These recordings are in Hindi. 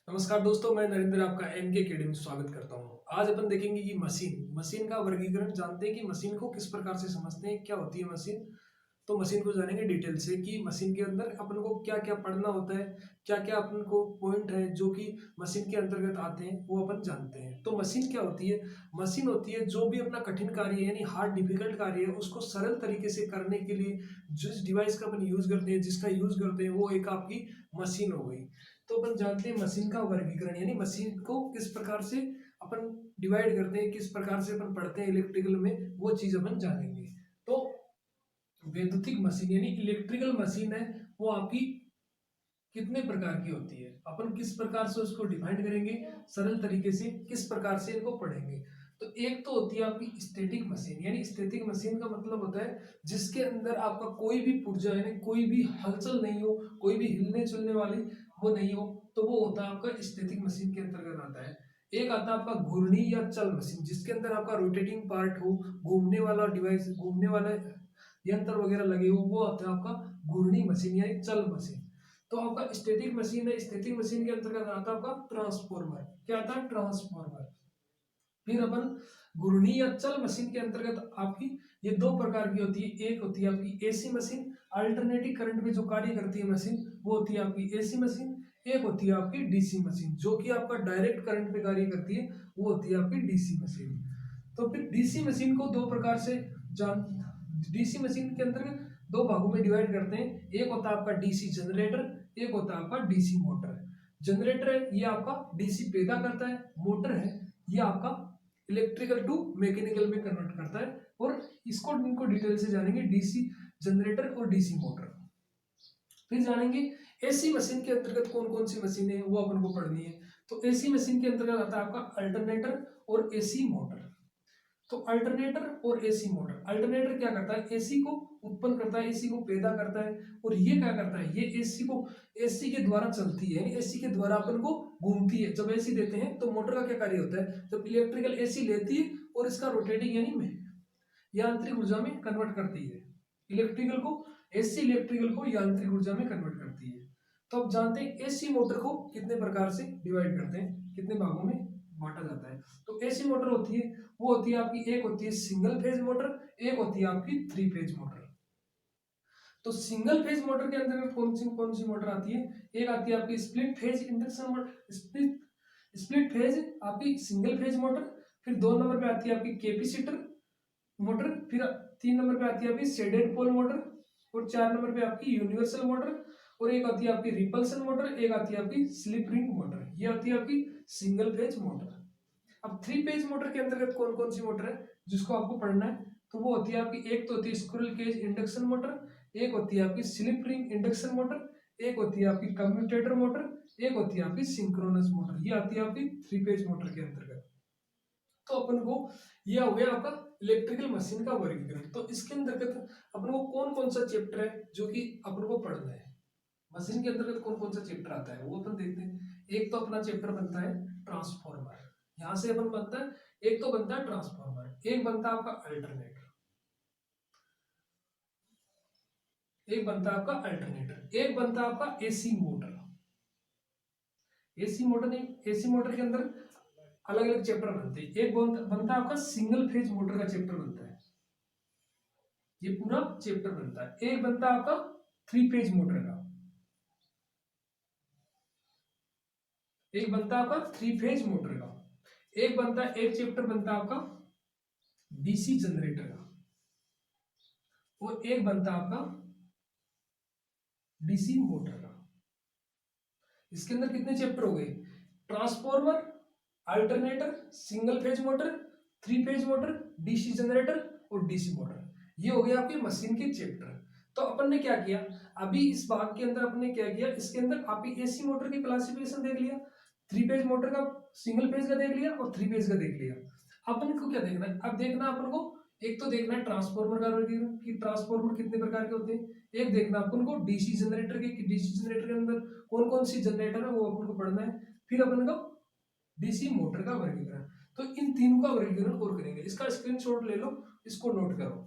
नमस्कार दोस्तों, मैं नरेंद्र आपका एनके अकेडमी में स्वागत करता हूँ। आज अपन देखेंगे कि मशीन का वर्गीकरण जानते हैं कि मशीन को किस प्रकार से समझते हैं, क्या होती है मशीन। तो मशीन को जानेंगे डिटेल से कि मशीन के अंदर अपन को क्या क्या पढ़ना होता है, क्या क्या अपन को पॉइंट है जो कि मशीन के अंतर्गत आते हैं वो अपन जानते हैं। तो मशीन क्या होती है? मशीन होती है जो भी अपना कठिन कार्य यानी हार्ड डिफिकल्ट कार्य है उसको सरल तरीके से करने के लिए जिस डिवाइस का अपन यूज करते हैं, जिसका यूज करते हैं, वो एक आपकी मशीन हो गई। तो अपन जानते हैं मशीन का वर्गीकरण यानी मशीन को किस प्रकार से अपन डिवाइड करते हैं, किस प्रकार से अपन पढ़ते हैं इलेक्ट्रिकल में, वो चीज अपन जानेंगे। तो वैद्युतिक मशीन यानी इलेक्ट्रिकल मशीन है, वो आपकी कितने प्रकार की होती है, अपन किस प्रकार से उसको डिफाइन करेंगे सरल तरीके से, किस प्रकार से इनको पढ़ेंगे। तो एक तो होती है आपकी स्टैटिक मशीन यानी स्टैटिक मशीन का मतलब होता है जिसके अंदर आपका कोई भी पुर्जा यानी कोई भी हलचल नहीं हो, कोई भी हिलने चलने वाली वो नहीं हो, तो वो होता है आपका स्टैटिक मशीन के अंतर्गत आता है। एक आता है आपका घूर्णी या चल मशीन जिसके अंदर आपका रोटेटिंग पार्ट हो, घूमने वाला डिवाइस, घूमने वाला यंत्र वगैरह लगे हो, वो होता है आपका घूर्णी मशीन यानी चल मशीन। तो आपका स्टैटिक मशीन है, स्टैटिक मशीन के अंतर्गत आता है आपका ट्रांसफॉर्मर। क्या आता है? ट्रांसफॉर्मर। फिर अपन घूर्णी या चल मशीन के अंतर्गत आपकी ये दो प्रकार की होती है। एक होती है आपकी एसी मशीन, अल्टरनेटिंग करंट में जो कार्य करती है मशीन, वो होती है आपकी एसी मशीन। एक होती है आपकी डीसी मशीन जो कि आपका डायरेक्ट करंट पे कार्य करती है, वो होती है आपकी डीसी मशीन। तो फिर डीसी मशीन को दो प्रकार से जान डीसी मशीन के अंतर्गत दो भागों में डिवाइड करते हैं। एक होता है आपका डीसी जनरेटर, एक होता है आपका डीसी मोटर। जनरेटर है ये आपका डीसी पैदा करता है, मोटर है ये आपका इलेक्ट्रिकल टू मैकेनिकल में कन्वर्ट करता है। और इसको इनको डिटेल से जानेंगे, डीसी जनरेटर और डीसी मोटर। फिर जानेंगे एसी मशीन के अंतर्गत कौन कौन सी मशीनें हैं वो अपन को पढ़नी है। तो एसी मशीन के अंतर्गत आता है आपका अल्टरनेटर और एसी मोटर। तो अल्टरनेटर और एसी मोटर, अल्टरनेटर क्या करता है? एसी को उत्पन्न करता है, एसी को पैदा करता है। और ये क्या करता है? ये एसी को, एसी के द्वारा चलती है यानी एसी के द्वारा अपन को घूमती है। जब एसी देते हैं तो मोटर का क्या कार्य होता है? जब इलेक्ट्रिकल एसी लेती है और इसका रोटेटिंग यानी में यांत्रिक ऊर्जा में कन्वर्ट करती है। इलेक्ट्रिकल को, एसी इलेक्ट्रिकल को यांत्रिक ऊर्जा में कन्वर्ट करती है। तो अब जानते हैं एसी मोटर को कितने प्रकार से डिवाइड करते हैं, कितने भागों में बांटा जाता है। तो एसी मोटर होती है, वो होती है आपकी, एक होती है सिंगल फेज मोटर, एक होती है आपकी थ्री फेज मोटर। तो सिंगल फेज मोटर के अंतर्गत कौन सी मोटर आती है? एक आती है आपकी split phase induction motor, split phase आपकी सिंगल फेज मोटर। फिर दो नंबर पे आती है आपकी कैपेसिटर मोटर। फिर तीन नंबर पे आती है आपकी शेडेड पोल मोटर। और चार नंबर पे आपकी यूनिवर्सल मोटर। और एक आती है आपकी रिपल्सन मोटर, एक आती है आपकी स्लिप रिंग मोटर। ये आती है आपकी सिंगल फेज मोटर। अब थ्री फेज मोटर के अंतर्गत कौन कौन सी मोटर है जिसको आपको पढ़ना है? तो वो होती है आपकी, एक तो होती है स्क्विरल केज इंडक्शन मोटर, एक होती है आपकी स्लिप रिंग इंडक्शन मोटर, एक होती है आपकी कम्यूटेटर मोटर, एक होती है आपकी सिंक्रोनस मोटर। ये आती है आपकी थ्री फेज मोटर के अंतर्गत। तो अपन को यह हो गया आपका इलेक्ट्रिकल मशीन का वर्गीकरण। तो इसके अंतर्गत अपन को कौन कौन सा चैप्टर है जो कि अपन को पढ़ना है, मशीन के अंतर्गत कौन कौन सा चैप्टर आता है वो अपन देखते हैं। एक तो अपना चैप्टर बनता है ट्रांसफॉर्मर, यहां से अपन बनता है, एक तो बनता है ट्रांसफॉर्मर, एक बनता है आपका अल्टरनेटर, एक बनता है आपका अल्टरनेटर, एक बनता है आपका एसी मोटर। एसी मोटर नहीं, एसी मोटर के अंदर अलग अलग चैप्टर बनते हैं। एक बनता है आपका सिंगल फेज मोटर का चैप्टर बनता है, ये पूरा चैप्टर बनता है। एक बनता है आपका थ्री फेज मोटर का, एक बनता है आपका थ्री फेज मोटर का, एक बनता है, एक चैप्टर बनता है आपका डीसी जनरेटर का, और एक बनता है आपका डीसी मोटर का। इसके अंदर कितने चैप्टर हो गए? Transformer, alternator, single phase motor, three phase motor, DC generator और डीसी मोटर। ये हो गया आपके मशीन के चैप्टर। तो अपन ने क्या किया अभी इस भाग के अंदर, अपन ने क्या किया इसके अंदर, आपकी एसी मोटर की क्लासिफिकेशन देख लिया, थ्री फेज मोटर का, सिंगल फेज का देख लिया और थ्री फेज का देख लिया। अपन को क्या देखना है? अब देखना है अपन को, एक तो देखना है ट्रांसफॉर्मर का वर्गीकरण कि ट्रांसफॉर्मर कितने प्रकार के होते हैं। एक देखना अपन को डीसी जनरेटर के कि डीसी जनरेटर के अंदर कौन कौन सी जनरेटर है वो अपन को पढ़ना है। फिर अपन को डीसी मोटर का वर्गीकरण। तो इन तीनों का वर्गीकरण और करेंगे। इसका स्क्रीनशॉट ले लो, इसको नोट करो।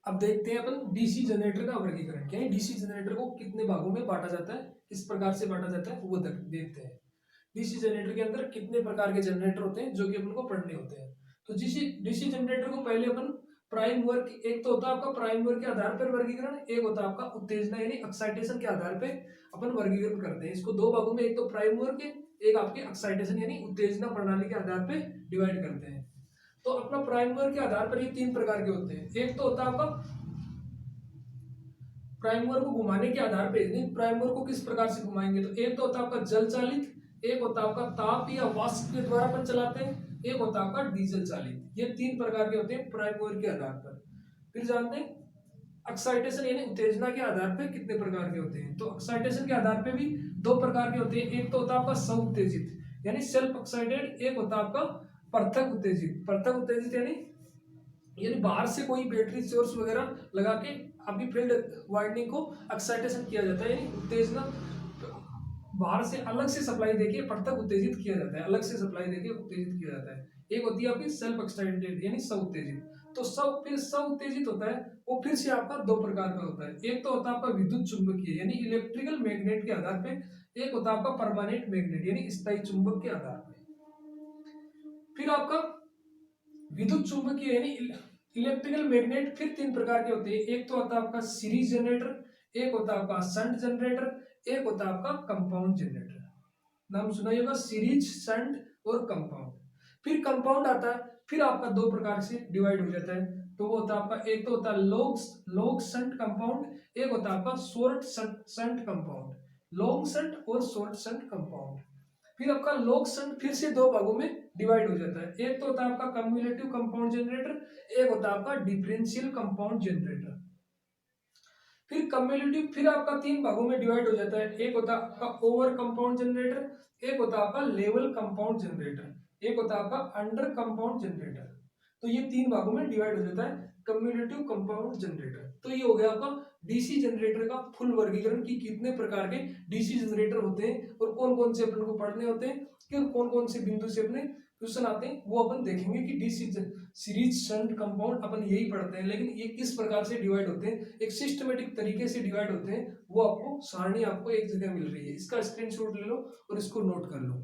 अब देखते हैं अपन डीसी जनरेटर का वर्गीकरण। क्या है डीसी जनरेटर को कितने भागों में बांटा जाता है, किस प्रकार से बांटा जाता है वो देखते हैं। डीसी जनरेटर के अंदर कितने प्रकार के जनरेटर होते हैं जो कि अपन को पढ़ने होते हैं। तो डीसी डीसी जनरेटर को पहले अपन प्राइम वर्क, एक तो होता है आपका प्राइम वर्क के आधार पर वर्गीकरण, एक होता है आपका उत्तेजना यानी एक्साइटेशन के आधार पे अपन वर्गीकरण करते हैं। इसको दो भागों में, एक तो प्राइम वर्क है, एक आपके एक्साइटेशन यानी उत्तेजना प्रणाली के आधार पे डिवाइड करते हैं। तो अपना प्राइम वर्क के आधार पर ये तीन प्रकार के होते हैं। एक तो होता है आपका प्राइमर को घुमाने के आधार पे, नहीं प्राइमर को किस प्रकार से घुमाएंगे, तो एक तो होता है आपका जल चालित, एक होता है आपका ताप या वाष्प के द्वारा अपन चलाते हैं, एक होता है आपका डीजल चालित। ये तीन प्रकार के होते हैं प्राइमर के आधार पर। फिर जानते हैं एक्साइटेशन यानी उत्तेजना के आधार पर कितने प्रकार के होते हैं। तो एक्साइटेशन के आधार पर भी दो प्रकार के होते हैं। एक तो होता है आपका स्व उत्तेजित यानी सेल्फ एक्साइटेड, एक होता है आपका पृथक उत्तेजित। पृथक उत्तेजित यानी बाहर से कोई बैटरी सोर्स वगैरह लगा के आपकी फील्ड वाइंडिंग को एक्साइटेशन किया जाता है, यानी उत्तेजना बाहर से अलग से सप्लाई देके पृथक उत्तेजित किया जाता है, अलग से सप्लाई देके उत्तेजित किया जाता है। एक होती है आपकी सेल्फ एक्साइटेड यानी स्व उत्तेजित। तो फिर स्व उत्तेजित होता है वो फिर से आपका दो प्रकार का होता है। एक तो होता है आपका विद्युत चुंबकीय यानी इलेक्ट्रिकल मैग्नेट के आधार पे, एक होता है आपका परमानेंट मैग्नेट यानी स्थायी चुंबक के आधार पे। फिर आपका विद्युत चुंबकीय यानी इलेक्ट्रिकल मैग्नेट फिर तीन प्रकार के होते हैं। एक तो होता है आपका सीरीज जनरेटर, एक होता है आपका शंट जनरेटर, एक होता है आपका कंपाउंड जनरेटर। नाम सुना ही होगा सीरीज, शंट और कंपाउंड। फिर कंपाउंड आता है, फिर आपका दो प्रकार से डिवाइड हो जाता है। तो वो होता है आपका, एक तो होता है लॉन्ग शंट कंपाउंड, एक होता है आपका short shunt compound. Long shunt और शॉर्ट शंट कंपाउंड। फिर आपका लॉन्ग शंट फिर से दो भागों में डिवाइड हो जाता है। एक तो होता है आपका कम्युलेटिव कंपाउंड जनरेटर, एक होता है आपका डिफरेंशियल कंपाउंड जनरेटर। फिर कम्युलेटिव फिर आपका तीन भागों में डिवाइड हो जाता है। एक होता है आपका ओवर कंपाउंड जनरेटर, एक होता है आपका लेवल कंपाउंड जनरेटर, एक होता है आपका अंडर कंपाउंड जनरेटर। तो ये तीन भागों में डिवाइड हो जाता है कम्युलेटिव कंपाउंड जनरेटर। तो ये हो गया आपका डीसी जनरेटर का फुल वर्गीकरण की कितने प्रकार के डीसी जनरेटर होते हैं और कौन कौन से अपन को पढ़ने होते हैं, कि कौन कौन से बिंदु से अपने क्वेश्चन आते हैं वो अपन देखेंगे। कि डीसी सीरीज शंट कंपाउंड अपन यही पढ़ते हैं, लेकिन ये किस प्रकार से डिवाइड होते हैं, एक सिस्टमेटिक तरीके से डिवाइड होते हैं, वो आपको सारणी आपको एक जगह मिल रही है। इसका स्क्रीनशॉट ले लो और इसको नोट कर लो।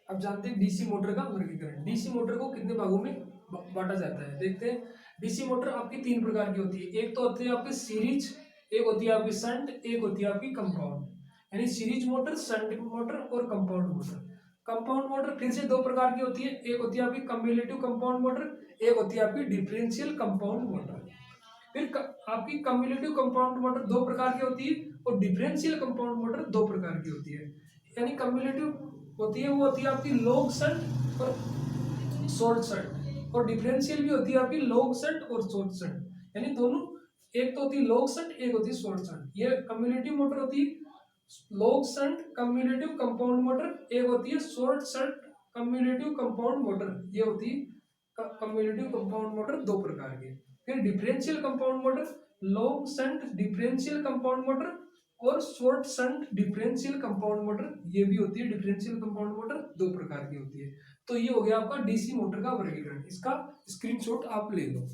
अब जानते हैं डीसी मोटर का वर्गीकरण। डीसी मोटर को कितने भागों में बांटा जाता है, देखते हैं। डीसी मोटर आपकी तीन प्रकार की होती है। एक तो होती है आपकी सीरीज, एक होती है आपकी शंट, एक होती है आपकी कंपाउंड। यानी सीरीज मोटर, शंट मोटर और कंपाउंड मोटर। कंपाउंड मोटर फिर से दो प्रकार की होती है। एक होती है आपकी कम्युलेटिव कंपाउंड मोटर, एक होती है आपकी डिफरेंशियल कंपाउंड मोटर। फिर आपकी कम्युलेटिव कंपाउंड मोटर दो प्रकार की होती है और डिफरेंशियल कंपाउंड मोटर दो प्रकार की होती है। यानी कम्युलेटिव होती है वो होती है आपकी लॉन्ग शंट और शॉर्ट शंट, और डिफरेंशियल भी होती है आपकी लॉन्ग शंट और शॉर्ट शंट। यानी दोनों, एक तो होती है लॉन्ग शंट, एक होती है शॉर्ट शंट। ये कम्युलेटिव मोटर होती है long shunt cumulative compound motor, एक होती है short shunt cumulative compound motor. ये होती है कम्युलेटिव कंपाउंड मोटर दो प्रकार के। फिर differential compound motor, long shunt differential compound motor और short shunt differential compound motor, ये भी होती है डिफरेंशियल कंपाउंड मोटर दो प्रकार की होती है। तो ये हो गया आपका डीसी मोटर का वर्गीकरण। इसका स्क्रीनशॉट आप ले लो।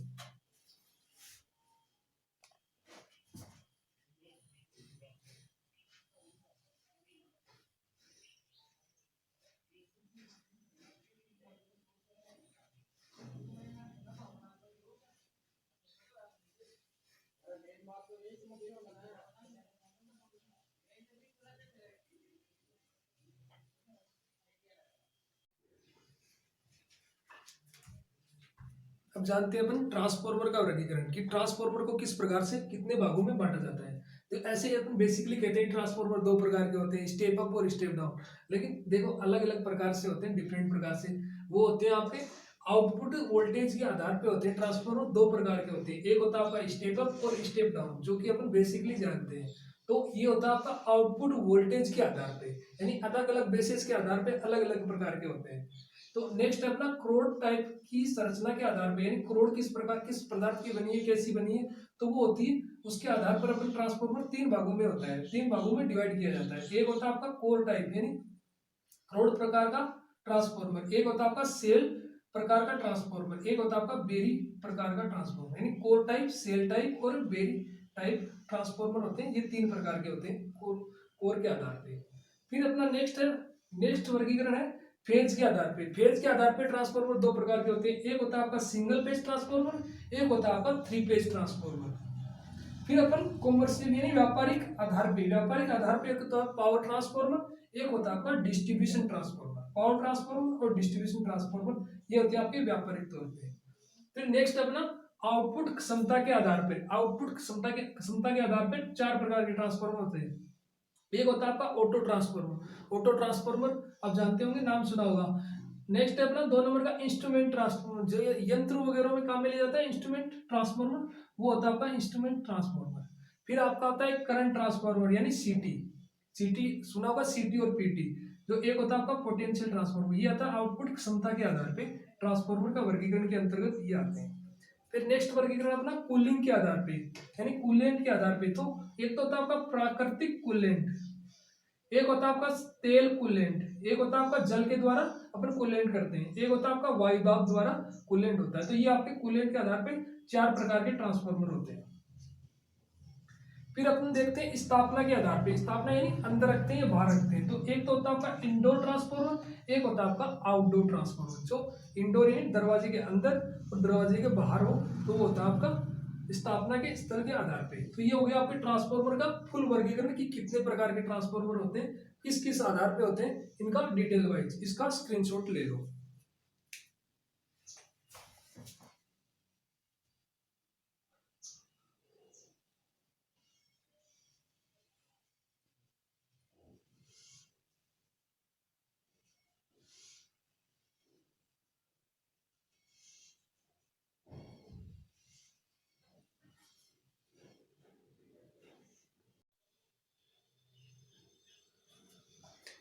अब जानते हैं अपन ट्रांसफार्मर का वर्गीकरण, कि ट्रांसफार्मर को किस प्रकार से कितने भागों में बांटा जाता है। तो ऐसे ही अपन बेसिकली कहते हैं ट्रांसफार्मर दो प्रकार के होते हैं, स्टेप अप और स्टेप डाउन। लेकिन देखो अलग अलग प्रकार से होते हैं, डिफरेंट प्रकार से वो होते हैं। आपके आउटपुट वोल्टेज के आधार पे होते हैं। ट्रांसफार्मर दो प्रकार के होते हैं, एक होता है आपका स्टेप अप और स्टेप डाउन, जो कि अपन बेसिकली जानते हैं। तो ये होता है आपका आउटपुट वोल्टेज के आधार पे, यानी अलग अलग बेसिस के आधार पे अलग अलग प्रकार के होते हैं। तो नेक्स्ट है अपना क्रोड टाइप की संरचना के आधार पे, यानी क्रोड किस प्रकार किस पदार्थ की बनी है, कैसी बनी है, तो वो होती है उसके आधार पर अपन ट्रांसफॉर्मर तीन भागों में होता है, तीन भागों में डिवाइड किया जाता है। एक होता है आपका कोर टाइप यानी क्रोड प्रकार का ट्रांसफॉर्मर, एक होता है आपका सेल प्रकार का ट्रांसफॉर्मर, एक होता है आपका बेरी प्रकार का ट्रांसफॉर्मर, यानी कोर टाइप, सेल टाइप और बेरी टाइप ट्रांसफॉर्मर होते हैं। ये तीन प्रकार के होते हैं कोर के आधार पे। फिर अपना नेक्स्ट वर्गीकरण है फेज के आधार पे। फेज के आधार पे ट्रांसफॉर्मर दो प्रकार के होते हैं, एक होता है आपका सिंगल फेज ट्रांसफॉर्मर, एक होता है आपका थ्री फेज ट्रांसफॉर्मर। फिर अपन कॉमर्शियल यानी व्यापारिक आधार पे, एक होता है पावर ट्रांसफॉर्मर, एक होता है आपका डिस्ट्रीब्यूशन ट्रांसफॉर्मर। पावर ट्रांसफॉर्मर और डिस्ट्रीब्यूशन ट्रांसफॉर्मर ये होते हैं आपके व्यापारिक तौर पे। फिर नेक्स्ट अपना आउटपुट क्षमता के आधार पे, आउटपुट क्षमता के आधार पे चार प्रकार के ट्रांसफॉर्मर होते हैं। एक होता है आपका ऑटो ट्रांसफॉर्मर, ऑटो ट्रांसफॉर्मर आप जानते होंगे, नाम सुना होगा। नेक्स्ट है अपना दो नंबर का इंस्ट्रूमेंट ट्रांसफॉर्मर, जो यंत्र वगैरह में काम में लिया जाता है, इंस्ट्रूमेंट ट्रांसफॉर्मर, वो होता है आपका इंस्ट्रूमेंट ट्रांसफॉर्मर। फिर आपका आता है करंट ट्रांसफॉर्मर यानी सीटी, सीटी सुना होगा, सीटी और पीटी। जो एक होता है आपका पोटेंशियल ट्रांसफॉर्मर, ये आता है आउटपुट क्षमता के आधार पे, ट्रांसफॉर्मर का वर्गीकरण के अंतर्गत ये आते हैं। फिर नेक्स्ट वर्गीकरण अपना कूलिंग के आधार पे यानी कूलेंट के आधार पे। तो एक तो होता है आपका प्राकृतिक कूलेंट, एक होता है आपका तेल कूलेंट, एक होता है आपका जल के द्वारा अपन कूलेंट करते हैं, एक होता है आपका वायु दाब द्वारा कूलेंट होता है। तो ये आपके कूलेंट के आधार पे चार प्रकार के ट्रांसफॉर्मर होते हैं। फिर अपन देखते हैं स्थापना के आधार पे, स्थापना यानी अंदर रखते हैं या बाहर रखते हैं। तो एक तो होता है आपका इंडोर ट्रांसफॉर्मर, एक होता है आपका आउटडोर ट्रांसफॉर्मर। जो इंडोर यानी दरवाजे के अंदर और दरवाजे के बाहर हो, तो वो होता है आपका स्थापना के स्तर के आधार पे। तो ये हो गया आपके ट्रांसफॉर्मर का फुल वर्गीकरण कि कितने प्रकार के ट्रांसफॉर्मर होते हैं, किस किस आधार पे होते हैं, इनका डिटेल वाइज इसका स्क्रीनशॉट ले लो।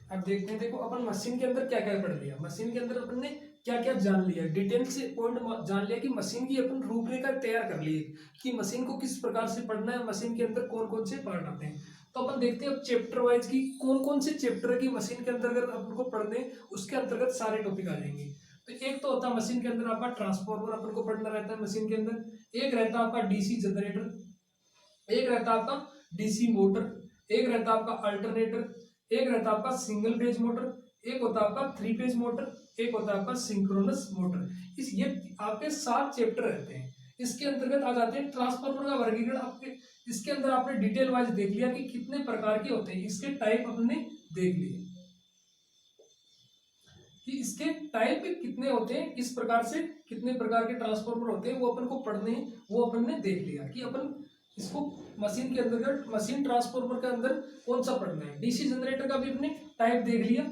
अब देखते हैं, देखो अपन मशीन के अंदर क्या क्या पढ़ लिया, मशीन के अंदर अपन ने क्या क्या जान लिया, डिटेल से पॉइंट जान लिया कि मशीन की अपन रूपरेखा तैयार कर ली कि मशीन को किस प्रकार से पढ़ना है, मशीन के अंदर कौन कौन से पार्ट आते हैं। तो अपन देखते हैं अब चैप्टर वाइज की कौन कौन से चैप्टर की मशीन के अंतर्गत अपन को पढ़ने, उसके अंतर्गत सारे टॉपिक आ जाएंगे। तो एक तो होता है मशीन के अंदर आपका ट्रांसफॉर्मर अपन को पढ़ना रहता है मशीन के अंदर, एक रहता है आपका डीसी जनरेटर, एक रहता है आपका डीसी मोटर, एक रहता है आपका अल्टरनेटर, एक रहता है आपका सिंगल फेज मोटर, एक होता है आपका थ्री फेज मोटर, एक होता है आपका सिंक्रोनस मोटर। इस ये आपके 7 चैप्टर रहते हैं। इसके अंतर्गत आ जाते हैं ट्रांसफार्मर का वर्गीकरण। आपके इसके अंदर आपने डिटेल वाइज देख लिया कि कितने प्रकार के होते हैं, इसके टाइप अपने देख लिए कि इसके टाइप कितने होते हैं, इस प्रकार से कितने प्रकार के ट्रांसफार्मर होते हैं, वो अपन को पढ़ने हैं, वो अपन ने देख लिया कि अपन इसको मशीन के अंदर मशीन ट्रांसफार्मर के अंदर कौन सा पढ़ना है। डीसी जनरेटर का भी अपने टाइप देख लिया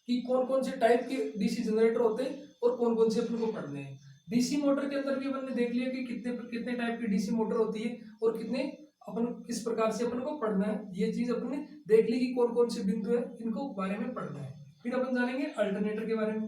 कि कौन कौन से टाइप के डीसी जनरेटर होते हैं और कौन कौन से अपन को पढ़ने हैं। डीसी मोटर के अंदर भी अपन ने देख लिया कि कितने कितने टाइप की डीसी मोटर होती है और कितने अपन किस प्रकार से अपन को पढ़ना है। ये चीज अपन ने देख ली कि कौन कौन से बिंदु है, इनको बारे में पढ़ना है। फिर अपन जानेंगे अल्टरनेटर के बारे में।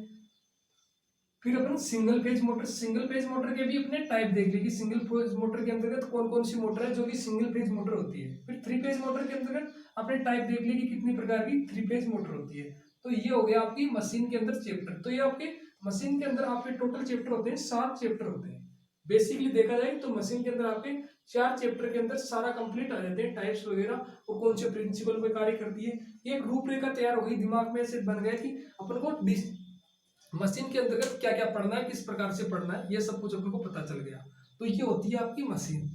फिर अपन single phase motor, single phase motor के भी अपने टाइप देख लिए कि सिंगल फेज मोटर के अंतर्गत कौन कौन सी मोटर है जो कि सिंगल फेज मोटर होती है। फिर थ्री फेज मोटर के अंतर्गत अपने टाइप देख लिए कि कितनी प्रकार की थ्री फेज मोटर होती है। तो ये हो गया आपकी मशीन के अंदर चैप्टर। तो ये आपके मशीन के अंदर आपके टोटल चैप्टर होते हैं 7 चैप्टर होते हैं। बेसिकली देखा जाए तो मशीन के अंदर आपके 4 चैप्टर के अंदर सारा कंप्लीट आ जाते हैं, टाइप्स वगैरह और कौन से प्रिंसिपल पे कार्य करती है। एक रूपरेखा तैयार हो गई, दिमाग में से बन गया कि अपन को मशीन के अंतर्गत क्या क्या पढ़ना है, किस प्रकार से पढ़ना है, ये सब कुछ अपन को पता चल गया। तो ये होती है आपकी मशीन।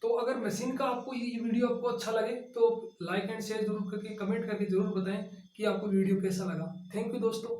तो अगर मशीन का आपको ये वीडियो आपको अच्छा लगे तो लाइक एंड शेयर जरूर करके कमेंट करके जरूर बताएं कि आपको वीडियो कैसा लगा। थैंक यू दोस्तों।